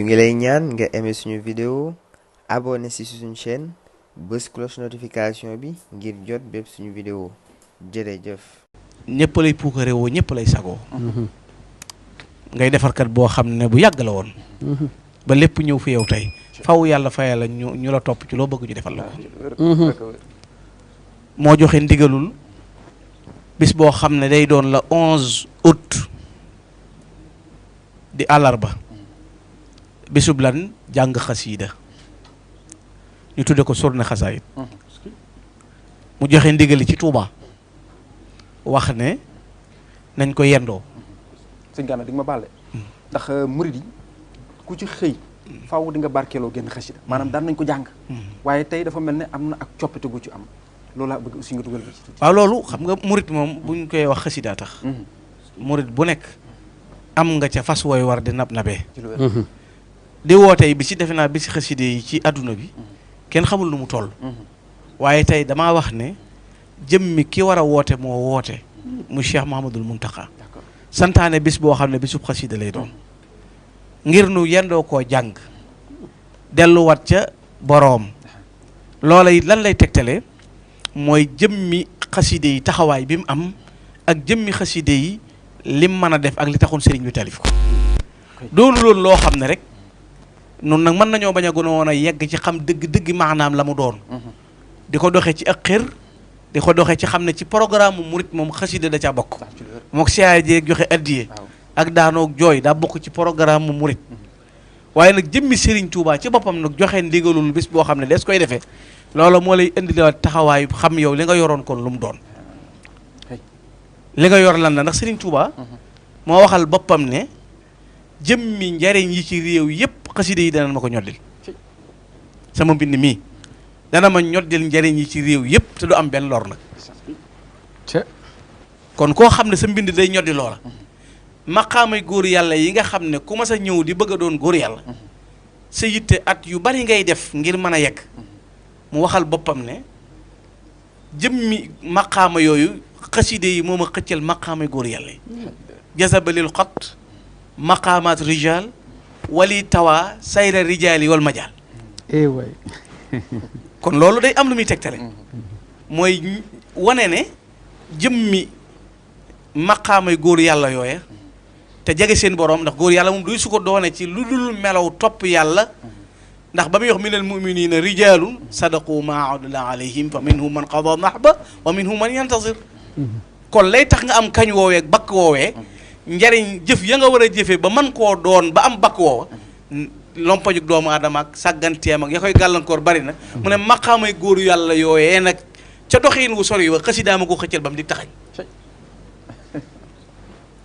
ñu ngi lay ñaan nga aimer suñu vidéo abonné ci suñu chaîne bës cloche notification bi ngir jot bépp suñu vidéo jërëjëf. ñëpp lay puukare woo ñëpp lay sagoo. ngay defarkat boo xam ne bu yàgg la woon. ba lépp ñëw fi yow tey faw yàlla fayal la ñu la topp ci loo bëgg ñu defal la ko. moo joxe ndigalul bis boo xam ne day doon la 11 août di àllarba bisub lan jàng xasiida ñu tudde ko surne xasaayit mu joxe ndigali ci Touba wax ne nañ ko yendoo. sëñ Gana di nga ma baale ndax murid yi ku ci xëy faaw di nga barkeeloo génn xasida maanaam daan nañ ko jàng waaye tey dafa mel ne am na ak coppite gu ci am loolu laa bëgg aussi nga dugal ci tuuti. waaw loolu xam nga murid moom buñ koy wax xasida tax murid bu nekk am nga ca fas wooy war di nab nabee di wootee bi ci defe naa bi ci xaside yi ci adduna bi kenn xamul nu mu toll waaye tey damaa wax ne jëmmi ki war a woote moo woote mu Cheikh Mahamadul Muntaqa santaane bis boo xam ne bisub xasida lay doon ngir nu yendoo koo jàng delluwaat ca boroom loola it lan lay tegtale mooy jëmmi xaside yi taxawaay bi mu am ak jëmmi xaside yi lim mën a def ak li taxoon sëriñ bi talif ko doonu loolu loo xam ne rek noonu nag mën nañoo bañ a gën a woon a yegg ci xam dëgg maanaam la mu doon di ko doxee ci ak xër di ko doxee ci xam ne ci programme mu murit moom xasida da caa bokk mook siyaare ji joxe addiye ak daanoog jooy daa bokk ci programme mu murit waaye nag jëmmi Serigne Touba ci boppam nag joxe ndigalul bis boo xam ne des koy defee loola moo lay indi taxawaay xam yow li nga yoroon kon lu mu doon li nga yor lan la ndax Serigne Touba moo waxal boppam ne jëmmi njariñ yi ci réew yépp xasida yi dana ma ko ñoddil sama mbind mii dana ma ñoddil njariñ yi ci réew yépp te du am benn lor nag kon koo xam ne sa mbind day ñoddi loola maqaamay góor yàlla yi nga xam ne ku ma sa ñëw di bëgg a doon góor yàlla sa yitte at yu bari ngay def ngir mën a yegg mu waxal boppam ne jëmmi maqaama yooyu xaside yi moom a xëccal maqaamay góor yàlla yi jazabalil xot maqaamaat rijal wali tawa sayra rijal yi wal majaal waay kon loolu day am lu muy tegtale mooy wane ne jëmmi maqaamay góor yàlla yooya te jege seen borom ndax góor yàlla moom duy su ko doone ci lu dul melaw topp yàlla ndax ba muy wax minal muminina rijalun sadaqu ma ahadullah alayhim fa minhum man qada nahba wa minhum man yantazir kon lay tax nga am kañ woowee bakk woowee njariñ jëf ya nga war a jëfee ba man koo doon ba am bakk woowa lompañu doomu aadama ak sàgganteem ak ya koy gàllankoor bari na mu ne maqaamay góor yàlla yooyee nag ca doxiin wu sori wa xasidaa ma ko xëccal ba mu di taxañ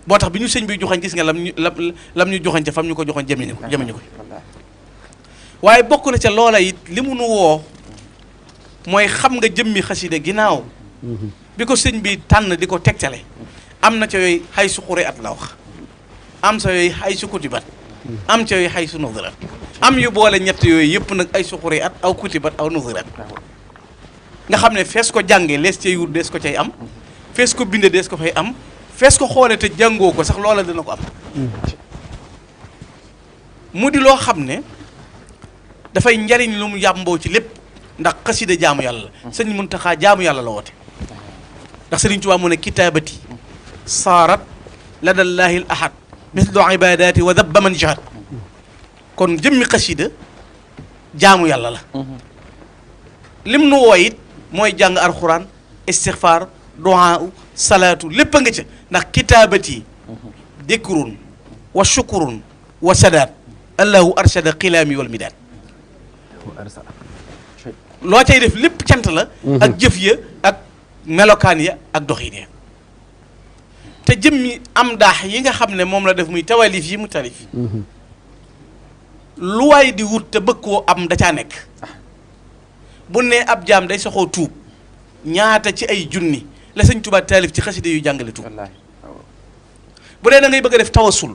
boo tax bi ñu sëñ bi joxañ gis nga lam ñu joxañ ca fam ñu ko joxañ jëmeñu ko waaye bokk na ca loola it li mu nu woo mooy xam nga jëmmi xasida ginnaaw bi ko sëñ bi tànn di ko tegtale am na ca yooyu xay su xure at la wax am sa yooyu xay su kutibat am ca yooyu xay su nudirat am yu boole ñett yooyu yëpp nag ay su xure at aw kutibat aw nudirat nga xam ne fees ko jànge lees cay wut dees ko cay am fees ko binde dees ko fay am fees ko xoole te jàngoo ko sax loola dina ko am mu di loo xam ne dafay njariñ lu mu yàmboo ci lépp ndax xasida jaamu yàlla la sëñ Muntaxa jaamu yàlla la woote ndax Sëriñ Tuubaa mu ne kitaabati saarat ladallaahi l ahad mislu ibadaati wa dabba man jahad kon jëmmi xasida jaamu yàlla la lim nu woo it mooy jàng alxuraan istixfaar duaa salaatu lépp a nga ca ndax kitaabati dikrun wa shukurun wa sadaat allahu arshada xilaami wal midaad loo cay def lépp cant la ak jëf ya ak melokaan ya ak doxin ya te jëmmi am daax yi nga xam ne moom la def muy tawalif yi mu talif lu waay di wut te bëgg koo am da caa nekk bu ne ab jaam day soxoo tuub ñaata ci ay junni la sëñ Tuubaa taalif ci xaside yu jàngale tuub bu dee da ngay bëgg a def tawasul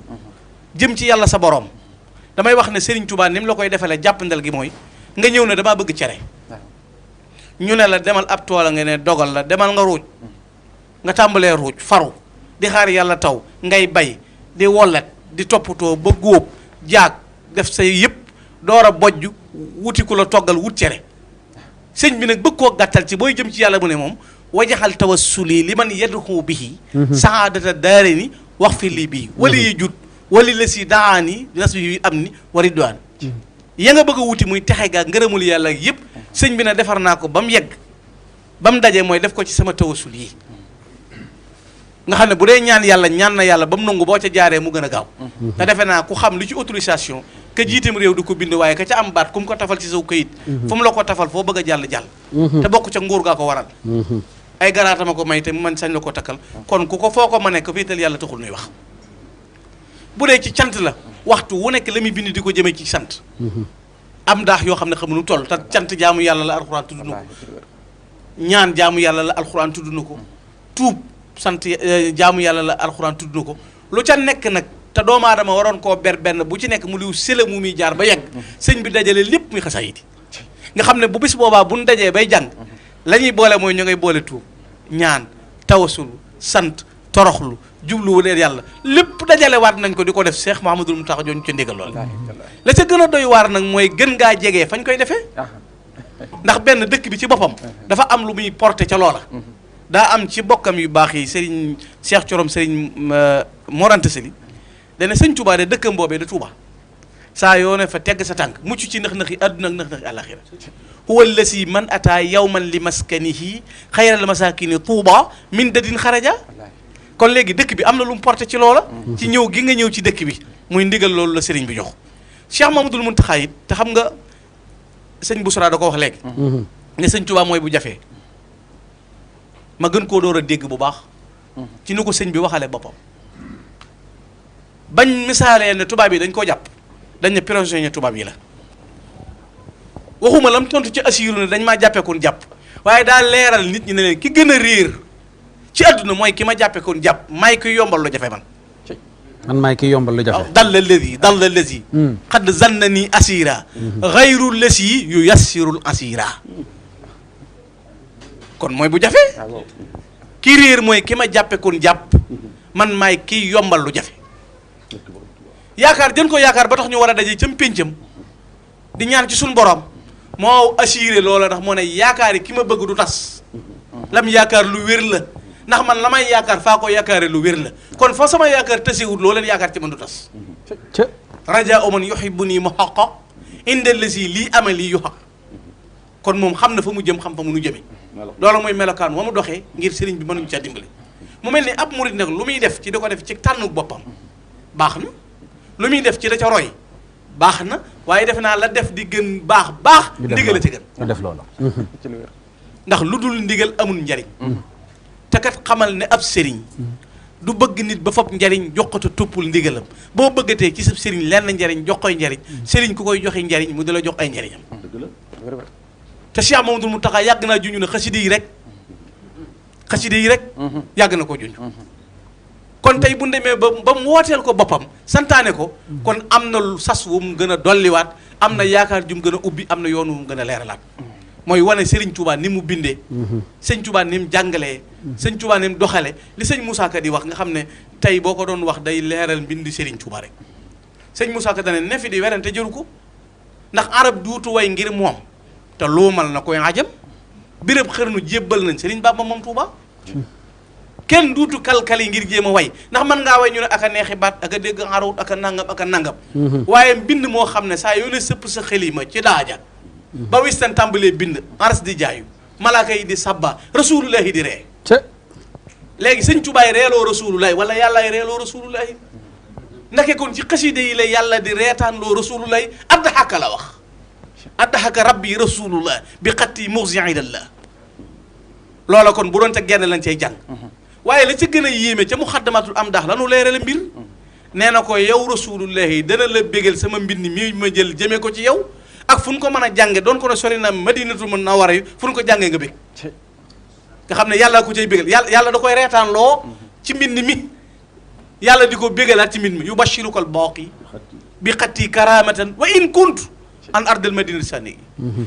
jëm ci yàlla sa borom damay wax ne Sëriñ Tuubaa ni mu la koy defalee jàppandal gi mooy nga ñëw ne damaa bëgg cere ñu ne la demal ab toola nga ne dogal la demal nga ruuj nga tàmbalee ruuj faru di xaar yàlla taw ngay bay di wollet di toppatoo ba góob jaag def say yëpp door a bojj wuti ku la toggal wut cere sëñ bi nag bëgg koo gàttal ci booy jëm ci yàlla mu ne moom wajaxal tawassuli li man yadxu bihi saadata daareni wax fi lii bii wali yi jut wali la si daani nas bi am ni wa ridwaan ya nga bëgg a wuti muy texe gaa ngërëmul yàlla yëpp sëñ bi ne defar naa ko ba mu yegg ba mu dajee mooy def ko ci sama tawassul yi nga xam ne bu dee ñaan yàlla ñaan na yàlla ba mu nangu boo ca jaaree mu gën a gaaw te defe naa ku xam li ci autorisation ka jiitam réew du ko bind waaye ka ca am baat ku mu ko tafal ci saw këyit fu mu la ko tafal foo bëgg a jàll te bokk ca nguur gaa ko waral ay garaatama ko may te man sañ la ko takkal kon ku ko foo ko ma nekk fiital yàlla taxul nuy wax bu dee ci cant la waxtu wu nekk la muy bind di ko jëmee ci sant am daax yoo xam ne xamuñu toll te cant jaamu yàlla la alxuraan tudd na ko ñaan jaamu yàlla la alxuraan tudd na ko tuub sant jaamu yàlla la alxuraan tudd na ko lu ca nekk nag te doomu aadama waroon koo ber benn bu ci nekk mu liw sëla mu muy jaar ba yegg sëñ bi dajale lépp muy xasaayid nga xam ne bu bis boobaa buñ dajee bay jàng la ñuy boole mooy ñu ngay boole tuub ñaan tawasul sant toroxlu jubluwu leen yàlla lépp dajale waat nañ ko di ko def Cheikh Mouhamadoul Mountakha joon ca ndigal lool la ca gën a doy waar nag mooy gën ngaa jegee fañ koy defee ndax benn dëkk bi ci boppam dafa am lu muy porté ca loola daa am ci bokkam yu baax yi Serigne Cheikh Corom Serigne Mor Anta Sali dana sëñ Touba de dëkkam boobee de Touba saa yoo ne fa tegg sa tànk mucc ci nëx-nëx yi àdduna ak nëx-nëx yi àlaxira huwa allasi man ataa yawman li maskanihi xayral masakini Touba min dadin xaraja kon léegi dëkk bi am na lu mu porté ci loola ci ñëw gi nga ñëw ci dëkk bi muy ndigal loolu la sëriñ bi jox Cheikh Mouhamadoul Mountakha it te xam nga sëñ Boussra da ko wax léegi ne sëñ Touba mooy bu jafee ma gën koo door a dégg bu baax ci ni ko sëñ bi waxale boppam bañ misaalee ne tubaab yi dañ koo jàpp dañ ne prisonnier tubaab yi la waxuma lam tontu ci asiiru ne dañ maa jàppeekoon jàpp waaye daa leeral nit ñi ne leen ki gën a réer ci àdduna mooy ki ma jàppeekoon jàpp may ki yombal lu jafe man maay ki yombal lu jafe dal la lesi xadd zanna nii asira xayru lesi yu yassirul asira kon mooy bu jafe ki réer mooy ki ma jàppeekoon jàpp man maay ki yombal lu jafe yaakaar jën ko yaakaar ba tax ñu war a daje cam péncam di ñaan ci suñu borom moo assuré loola ndax moo ne yaakaar yi ki ma bëgg du tas lam yaakaar lu wér la ndax man la may yaakaar faa ko yaakaare lu wér la kon fa sama yaakaar tasewut loo leen yaakaar ci man du tas raja oman yuhibbuni muhaqqa inda lasi lii amali yuhaq kon moom xam na fa mu jëm xam fa mu nu jëme loolu mooy melokaan wa mu doxee ngir sëriñ bi mënuñu caa dimbale mu mel ni ab murit nag lu muy def ci da ko def ci tànnu boppam baax na lu muy def ci da ca roy baax na waaye defe naa la def di gën baax ndigal a ci gën def loolu ndax lu dul ndigal amul njariñ te kat xamal ne ab sëriñ du bëgg nit ba fop njariñ jox ko te toppul ndigalam boo bëggatee ci sa sëriñ lenn njariñ jox koy njariñ sëriñ ku koy joxe njariñ mu di la jox ay njariñam te Cheikh Mouhamadoul Mountakha yàgg naa junj na xaside yi rek yàgg na ko junj kon tey bu demee ba mu wooteel ko boppam santaane ko kon am na sas wu mu gën a dolliwaat am na yaakaar ju mu gën a ubbi am na yoon wu mu gën a leeralaat mooy wane Serigne Touba ni mu bindee sëñ Touba ni mu jàngalee sëñ Touba ni mu doxale li sëñ Moussa Ka di wax nga xam ne tey boo ko doon wax day leeral mbindi Serigne Touba rek sëñ Moussa Ka dane ne fi di werante jëru ko ndax arab duutu way ngir moom te luumal na koy ajam béréb xërnu jébbal nañ Serigne Bamba moom Touba kenn duutu kalkal yi ngir jéem a way ndax mën ngaa way ñu ne aka neexi baat aka dégg arawut aka nangam waaye mbind moo xam ne saa yoo ne sëpp sa xelima ci daaja ba wistan tàmbalee bind aras di jaayu malaaka yi di sabba rasulullahi di ree léegi sëñ Tuubaa reeloo rasulullahi wala yàllaay reeloo rasulullahi ndake kon ci xaside yi la yàlla di reetaan loo rasulullahi addaxaka la wax addaxaka rabbi rasulullah bi xatti muxsiidallah loola kon bu doon ca genn lañ cay jàng waaye la ca gën a yéeme ca muxaddamatul am daax lanu leerale mbir nee na ko yow rasulullahi dana la bégal sama mbind mi ma jël jëmee ko ci yow ak fu ñu ko mën a jànge doon ko ne sori na madinatul munawwara yi fu ñu ko jàngee nga bég nga xam ne yàlla ko cay bégal yàlla da koy reetaan loo ci mbind mi yàlla di ko bégalaat ci mbind mi yubashirukal baaqi bi xatti karamatan wa in kuntu an ardal madinati sànni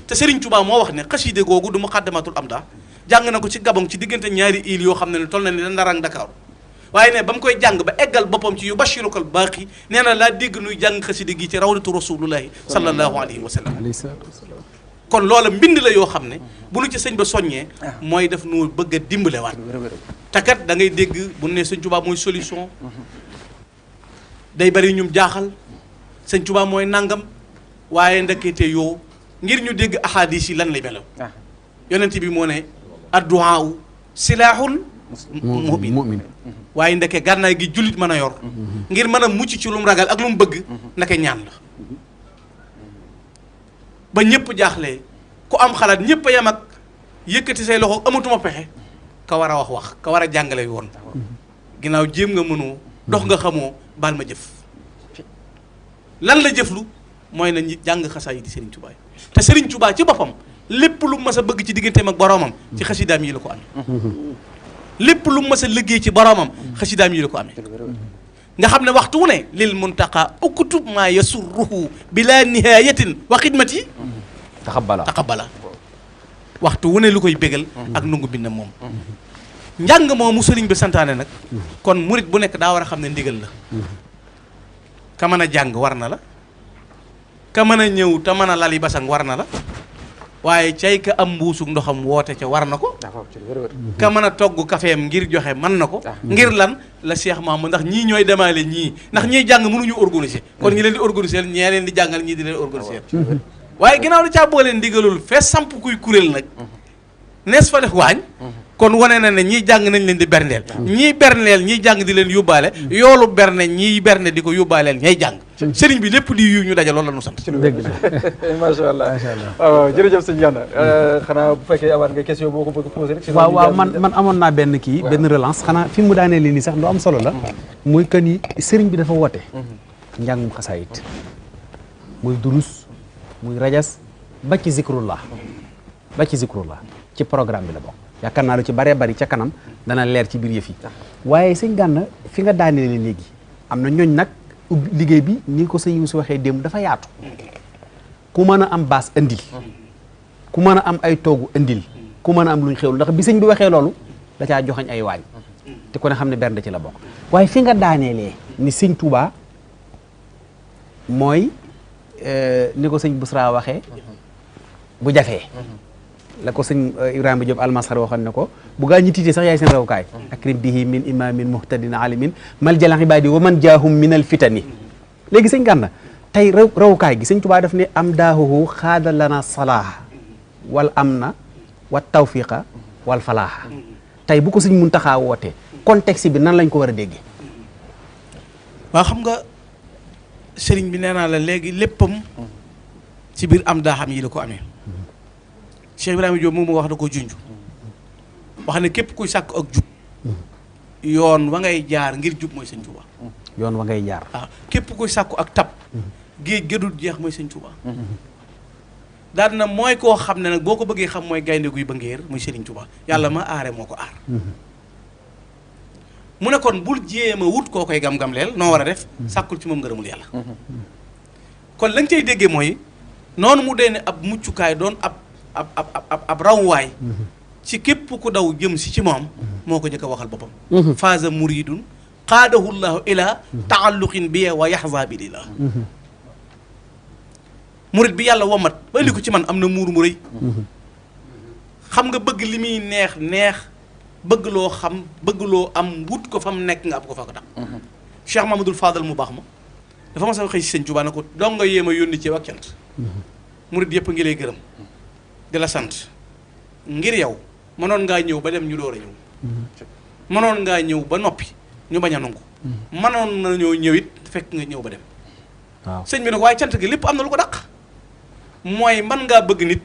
te Serigne Touba moo wax ne xaside googu du muxaddamatul am daa jàng na ko ci Gabon ci diggante ñaari îles yoo xam ne toll na ni da Ndar ak Dakar waaye ne ba mu koy jàng ba eggal boppam ci yu bashirukal baaqi nee na laa dégg nuy jàng xasida gi ci rawdatu rasulullahi sallallahu alayhi wa sallam kon loola mbind la yoo xam ne bu nu ci sëñ ba soññee mooy def nu bëgg a dimbale waat te kat da ngay dégg bu ne sëñ Tuubaa mooy solution day bari ñum jaaxal sëñ Tuubaa mooy nangam waaye ndekete yoo ngir ñu dégg ahadis yi lan lay melaw yonent bi moo ne adduwaa silaaxul mu'min waaye ndeke gànnaay gi jullit mën a yor ngir mën a mucc ci lu mu ragal ak lu mu bëgg ndeke ñaan la ba ñëpp jaaxlee ku am xalaat ñëpp a yem ak yëkkati say loxo amatuma pexe ka war a wax ka war a jàngale woon ginnaaw jéem nga mënoo dox nga xamoo baal ma jëf lan la jëflu mooy na ñi jàng xasaay yi di Serigne Touba te Serigne Touba ci boppam lépp lu mas a bëgg ci digganteem ak boroomam ci xasidaam yi la ko amee lépp lu mas a liggéey ci boroomam xasidaam yi la ko amee nga xam ne waxtu wu ne lil muntaqa uktub maa yasurruhu bila nihayatin wa xidmati taqabbala waxtu wu ne lu koy bégal ak nungu bind moom njàng moomu sëriñ bi santaane nag kon murit bu nekk daa war a xam ne ndigal la ka mën a jàng war na la ka mën a ñëw te mën a lali basang war na la waaye cay ka am mbuusug ndoxam woote ca war na ko ka mën a togg kafeem ngir joxe mën na ko ngir lan la Cheikh Mamadou ndax ñii ñooy demaale ñii ndax ñiy jàng mënuñu organiser kon ñi leen di organiser ñee leen di jàngal ñii di leen organiser waaye ginnaaw da caa booleen ndigalul fees samp kuy kuréel nag nees fa def waañ kon wane na ne ñiy jàng nañ leen di berndeel ñiy berndeel ñiy jàng di leen yóbbaale yoolu berne ñiy berne di ko yóbbaaleel ñay jàng sëriñ bi lépp di yu ñu daje loolu la ñu sant dëgg la macha allah waaw jërëjëf sëñ Gana xanaa bu fekkee amaat nga question boo ko bëgg posé rek waaw man amoon naa benn benn relance xanaa fi mu daanee nii sax lu am solo la muy que ni sëriñ bi dafa woote njàngum xasaayit muy durus muy rajas ba ci zikrullah ci programme bi la bokk yaakaar naa lu ci baree bari ca kanam dana leer ci biir yëf yi waaye sëñ Gana fi nga daanee léegi am na ñooñ nag liggéey bi ni ko sëñ Youssou waxee démb dafa yaatu ku mën a am baas andil ku mën a am ay toogu andil ku mën a am luñ xewlu ndax bi sëñ bi waxee loolu da caa joxañ ay waañ te ku ne xam ne bernde ci la bokk waaye fi nga daaneelee ni sëñ Touba mooy ni ko sëñ Bousra waxee bu jafee la ko sëñ Ibrahima Diop almasar waxoon ne ko bu gaa ñi tiitee sax yaay seen rawukaay akrim bihi min imamin muhtadin alimin mal jalan ibadi wa man jaahum min al fitani léegi sëñ Gana tey rawukaay gi sëñ Tuubaa daf ne am daahuhu xaada lana salaaha wal amna wa tawfiqa wal falaaha tey bu ko sëñ Muntaxa wootee contexte bi nan lañ ko war a déggee waaw xam nga sëriñ bi nee naa la léegi léppam ci biir am daa xam yi la ko amee Cheikh Ibrahima Diop moom wax da ko junj wax ne képp kuy sàkk ak jub yoon wa ngay jaar ngir jub mooy sëñ Touba. yoon wa ngay jaar waaw képp kuy sàkku ak tab géej gëdul jeex mooy sëñ Touba. daal na mooy koo xam ne nag boo ko bëggee xam mooy gaynde guy ba ngéer muy Serigne Touba yàlla ma aare moo ko aar. mu ne kon bul jéem a wut koo koy gam-gam leel noo war a def sàkkul ci moom ngërëmul yàlla. kon lañ cay déggee mooy noonu mu dee ne ab muccukaay doon ab rawwaay ci képp ku daw jëm si ci moom moo ko njëkk a waxal boppam faaza muridun qaadahu llahu ila taalluqin bi wa yaxza bi lillah murid bi yàlla womat ba indi ko ci man am na muur mu rëy xam nga bëgg li muy neex bëgg loo xam bëgg loo am wut ko fa mu nekk nga ab ko fa ko tax Cheikh Mamadou Fadal mu baax ma dafa ma sama xëy si sëñ Tuubaa ne ko dong nga yéem a yónni ci ak cant murid yëpp ngi lay gërëm di la sant ngir yow mënoon ngaa ñëw ba dem ñu door a ñëw mënoon ngaa ñëw ba noppi ñu bañ a nangu mënoon nañoo ñëw it fekk nga ñëw ba dem waaw sëñ bi nag waaye cant gi lépp am na lu ko dàq mooy man ngaa bëgg nit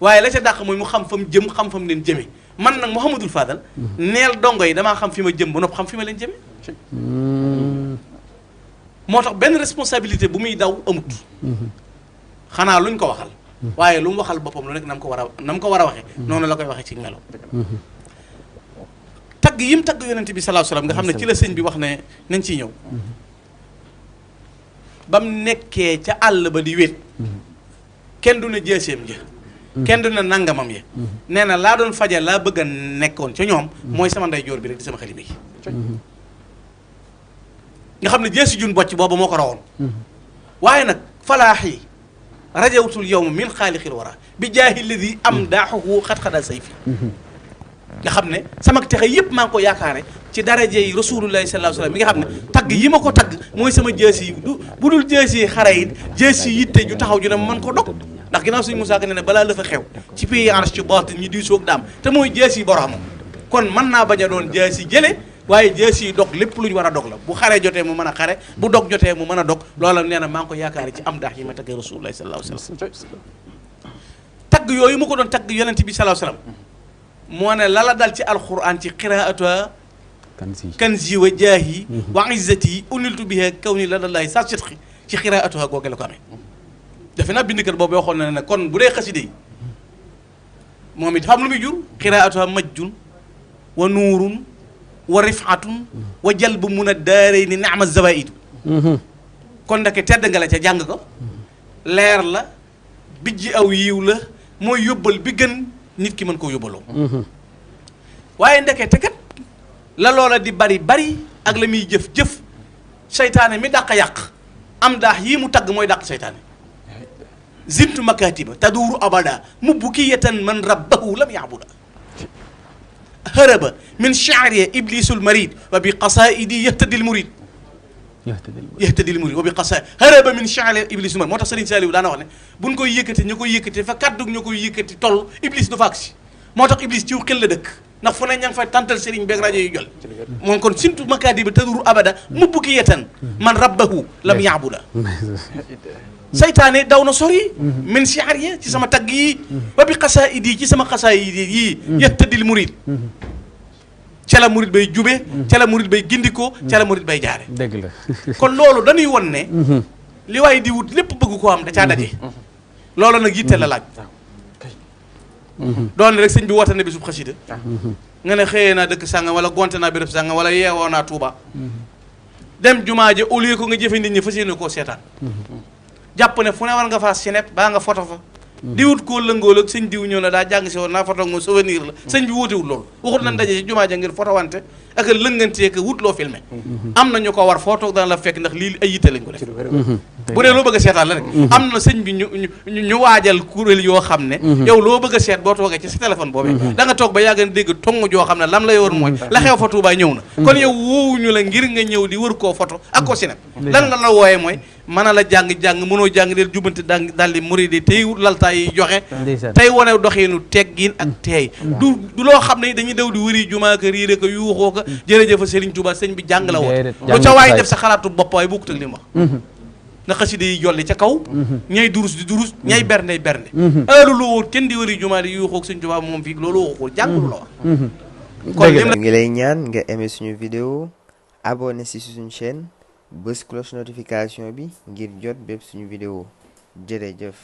waaye la ca dàq mooy mu xam fa mu jëm xam fa mu leen jëme man nag Mouhamadul Fadal neel dongo yi damaa xam fi ma jëm ba noppi xam fi ma leen jëme moo tax benn responsabilité bu muy daw amut xanaa luñ ko waxal waaye lu mu waxal boppam lu nekk na mu ko war a waxee noonu la koy waxee ci melo tagg yi mu tagg yonente bi sallallahu alayhi wasallam nga xam ne ci la sëñ bi wax ne nañ ciy ñëw ba mu nekkee ca àll ba di wéet kenn du ne jeeseem ja kenn du ne nangamam ya nee na laa doon faja laa bëgg a nekkoon ca ñoom mooy sama ndeyjoor bi rek di sama xalima yi nga xam ne jeesi jun bocc boobu moo ko rawoon waaye nag falaaxi rajawtul yawma min xaalixil wara bi jaahi lladi am daaxuhu xat-xada sayfi nga xam ne sama texe yëpp maa ngi ko yaakaare ci daraje yi rasulullahi sallallahu alayhi wasallam mi nga xam ne tagg yi ma ko tagg mooy sama jeesi yi bu dul jeesi yi xare yi jeesi yitte ju taxaw ju ne ma mën ko dog ndax ginnaaw suñu Musaa Ka ne balaa la fa xew ci pays arsh ci baatin ñi di soog daam te mooy jeesi yi boromam kon mën naa bañ a doon jeesi jële waaye jeesi yi dog lépp lu ñu war a dog la bu xare jotee mu mën a xare bu dog jotee mu mën a dog loola nee na maa ngi ko yaakaare ci am daax yi ma taggee rasulullahi sallallahu alayhi wasallam tagg yooyu mu ko doon tagg yonent bi sallallahu alayhi wasallam moo ne lala dal ci alquran ci qiraatuha kanzi wa jaahi wa izzati uniltu biha kawni la dallahi sa sidqi ci qiraatuha googe la ko amee defe naa bindkat boobu waxoon na ne kon bu dee xaside yi moom it dafa am lu muy jur qiraatuha majjun wa nuurun wa rifatun wa jalbu mun a daarey ni naama zawaidu kon ndeke tedd nga la ca jàng ko leer la bijji aw yiw la mooy yóbbal bi gën nit ki mën koo yóbbaloo waaye ndeke te kat la loola di bari ak la muy jëf seytaane mi dàq yàq am daax yii mu tagg mooy dàq seytaane zintu makatiba taduuru abada mubkiyatan man rabbahu lam yaabuda haraba min shi'ri iblisul marid wa bi qasaidi yahtadil murid wa bi qasaid haraba min shi'ri iblisul marid moo tax Sëriñ Saaliw daana wax ne buñ koy yëkkati ñu koy yëkkati fa kàddu ñu koy yëkkati toll iblis du fa agsi moo tax iblis ciw xel la dëkk ndax fu ne ña ngi fay tantal sëriñ beeg rajo yi jol moom kon sintu makaadi bi taduru abada mubkiyatan man rabbahu lam yaabuda saytaane daw na sori min shi'ri ci sama tagg yi wa bi qasaidi ci sama qasaid yi yahtadil murid ca la murid bay jube ca la murid bay gindikoo ca la murid bay jaare dëgg la kon loolu dañuy won ne li waaye di wut lépp bëgg koo am da caa daje loolu nag yitte la laaj doon rek sëñ bi woote na bi sub xasida nga ne xëyee naa dëkk sàngam wala gonte naa béréb sàngam wala yeewoo naa Tuuba dem jumaa ja au lieu ko nga jëfe nit ñi fas yéene koo seetaan jàpp ne fu ne war nga faa sinep baa nga foto fa di wut koo lëngool ak sëñ diw ñëw na daa jàng si woon naa foto ak moom souvenir la sëñ bi wóotewul loolu waxut nañ daje ci jumaa ja ngir foto wante ak lëngantee que wut loo filmé am na ñu ko war foo toog dana la fekk ndax lii ay yitte lañ ko def bu dee loo bëgg a seetaan la rek am na sëñ bi ñu waajal kuréel yoo xam ne yow loo bëgg a seet boo toogee ci sa téléphone boobee da nga toog ba yàgg na dégg tong joo xam ne lam lay war mooy la xew fa Tuubaa ñëw na kon yow woowuñu la ngir nga ñëw di wër koo photo ak koo sinep lan nga la wooyee mooy mën a la jàng mënoo jàng del jubbante daal di muridi tey laltaa yi joxe tey wane doxinu teggin ak teey du loo xam ne dañuy daw di wëri jumaa ka riire ko yuuxoo ko jërëjëf Serigne Touba sëñ bi jàng la woon lu ca waay def sa xalaatu bopp waaye bokkut ak li mu wax na xasida yi jolli ca kaw ñay durus di durus ñay bernde heure lu woon kenn di wëri jumaa di yuuxoo sëñ Touba moom fii loolu waxul jàngulu la wax kon ngi lay ñaan nga aimé suñu vidéo abonné si suñu chaîne bës cloche notification bi ngir jot bépp suñu vidéo jërëjëf